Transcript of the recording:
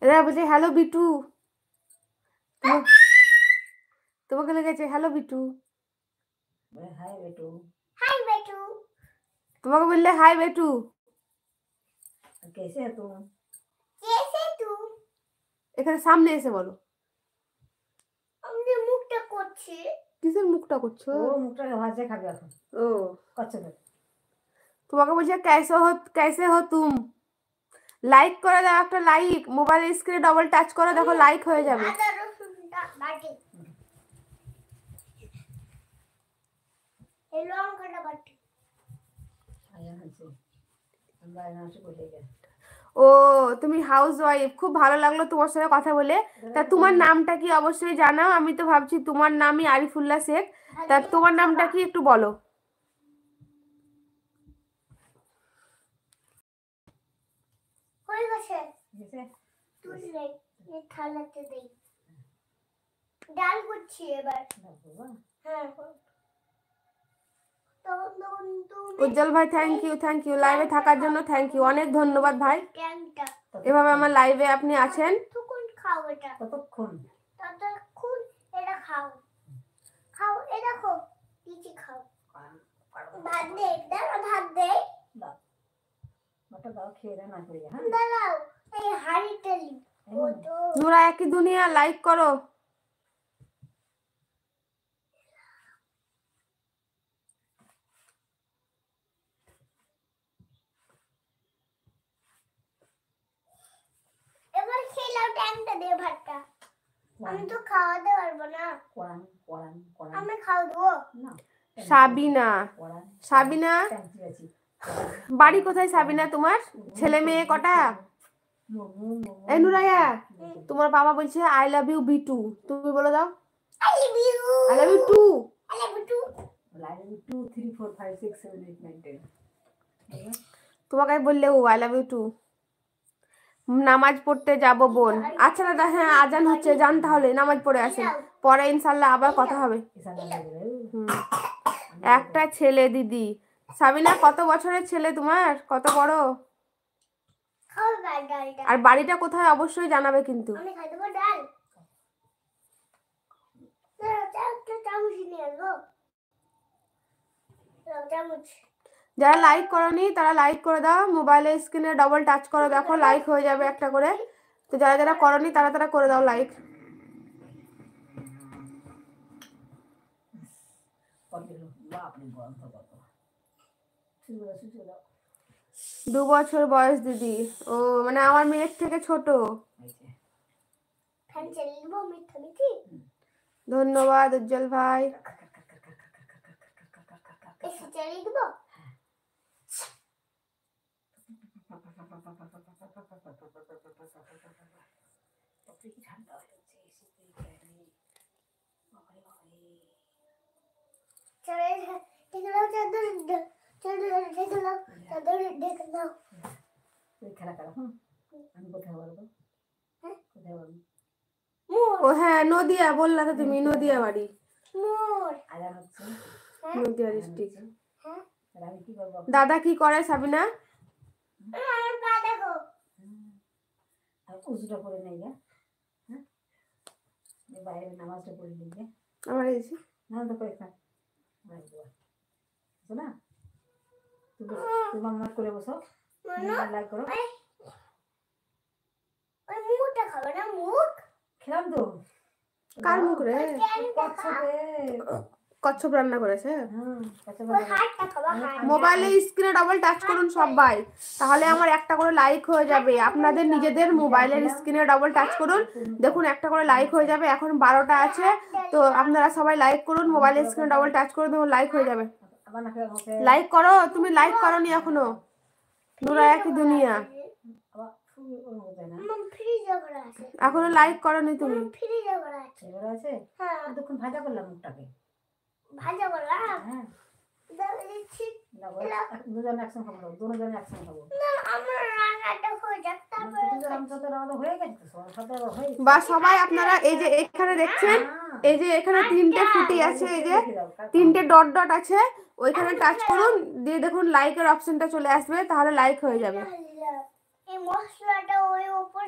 এরা বলছে hello B2, তোমাকে লেগেছে হ্যালো বিটু, হাই বেটু, हाय बेटू, তোমাকে বললে হাই বেটু। कैसे है तुम? कैसे तू? এখানে সামনে এসে বলো। हमने मुखটা করছি। কিসের মুখটা করছো? ও মুখটাকে ভাজে খাবে এখন। ও করছে তো। তোমাকে বলছে कैसे हो तुम, লাইক করে দাও একটা লাইক, মোবাইল স্ক্রিনে ডবল টাচ করো, দেখো লাইক হয়ে যাবে। আদা রসুনটা বাটি, এই লঙ্কাটা বাটি। আয়া আছে। আমরা না আসে বলে গেছে। ও তুমি হাউস ওয়াইফ, খুব ভালো লাগলো তোমার সাথে কথা বলে। তা তোমার নামটা কি অবশ্যই জানাও, আমি তো ভাবছি তোমার নামই আরিফুল্লাহ শেখ। তা তোমার নামটা কি একটু বলো। হয়ে গেছে, গেছে? তুই নেই, এই থালাতে দেই। ডাল করছি এবার। বাবা, হ্যাঁ, তখন তুমি উজ্জ্বল ভাই থ্যাংক ইউ লাইভে থাকার জন্য থ্যাংক ইউ, অনেক ধন্যবাদ ভাই। ট্যাংটা এভাবে আমার লাইভে আপনি আছেন। তখন খাও এটা, কতক্ষণ? ততক্ষণ এটা খাও, খাও এ দেখো নিচে খাও। ভাত দে, দাঁড়া ভাত দে, দাও। ওটা দাও, খেয়ে দাও, না করে হ্যাঁ। দাঁড়াও এই হাড়িটা নি। ও তো নুরা একই দুনিয়া, লাইক করো। এবার খেলাও, ট্যাংটা দে ভাতটা। আমি তো খাওয়াতে পারবো না, কোরআন কোরআন কোরআন আমি খাও দেবো না। সাবিনা, কোরআন সাবিনা ট্যাঙ্কি আছে। বাড়ি কোথায় সাবিনা তোমার? ছেলে মেয়ে কটা? এই নুরাইয়া, তোমার বাবা বলছে আই লাভ ইউ বিটু, তুমি বলে দাও I love you, I love you too. I love you too. Line 2 3 4 5 6 7 8 9 10। তোমাকে বললে ও আই লাভ ইউ টু। নামাজ পড়তে যাব বোন। আচ্ছা দাদা, হ্যাঁ আজান হচ্ছে, যান তাহলে নামাজ পড়ে আসেন, পরে ইনশাল্লাহ আবার কথা হবে। একটা ছেলে দিদি। সাবিনা কত বছরের ছেলে তোমার, কত বড়? খাও ডালটা, আর বাড়িটা কোথায় অবশ্যই জানাবে কিন্তু। আমি খাই দেবো ডাল। একটা চামচ নিয়ে আসবো, চামচ। যারা লাইক করনি তারা লাইক করে দাও, মোবাইলের স্ক্রিনে ডবল টাচ করো, দেখো লাইক হয়ে যাবে একটা করে। তো যারা যারা করনি তারা তারা করে দাও লাইক। বাপরে বন্ধ কত। 2 বছর বয়স দিদি। ও মানে আমার মেয়ের থেকে ছোট। ফ্যান চালিয়ে দেবো মিঠা মিঠি। ধন্যবাদ উজ্জ্বল ভাই। এসি চালিয়ে দেবো। খেলা করো। আমি কোথায় বলবো? কোথায় বলবো? ও হ্যাঁ নদিয়া বললা তো তুমি, নদিয়া বাড়ি, আজান হচ্ছে। নদিয়া ডিস্ট্রিক্ট। আমি কি করবো? দাদা কি করে সাবিনা? উজুটা করে নেই গা, হ্যাঁ বাইরে নামাজটা পড়ে নিই গে। আমার এসে নামাজ করে খা না, তুমি আমার করে বসো, লাইক করো। মুখটা খাবে না, মুখ খেলাম তো। কার মুখ রে? কচ্ছপ রান্না করেছে। মোবাইলে স্ক্রিনে ডবল টাচ করুন সবাই, তাহলে আমার একটা করে লাইক হয়ে যাবে। আপনাদের নিজেদের মোবাইলের স্ক্রিনে ডবল টাচ করুন, দেখুন একটা করে লাইক হয়ে যাবে। এখন 12টা আছে, তো আপনারা সবাই লাইক করুন, মোবাইলের স্ক্রিনে ডবল টাচ করে দেখুন লাইক হয়ে যাবে। লাইক করো, তুমি লাইক করোনি এখনো। নুরা একই দুনিয়া, এখনো লাইক করোনি তুমি। ভাজা করলাম মুখটাকে, ভাজা করলাম। হ্যাঁ দিচ্ছি দুজন একসঙ্গে খাবো, দুজন একসঙ্গে খাবো। আমার রান্নাটা হয়ে যাক, হয়ে গেছে তো, বা সবাই আপনারা এই যে এখানে দেখছেন, এই যে এখানে 3টে ফুটি আছে, এই যে 3টে ডট ডট আছে, ওইখানে টাচ করুন, দিয়ে দেখুন লাইকের অপশনটা চলে আসবে, তাহলে লাইক হয়ে যাবে। এই মশলাটা ওই উপর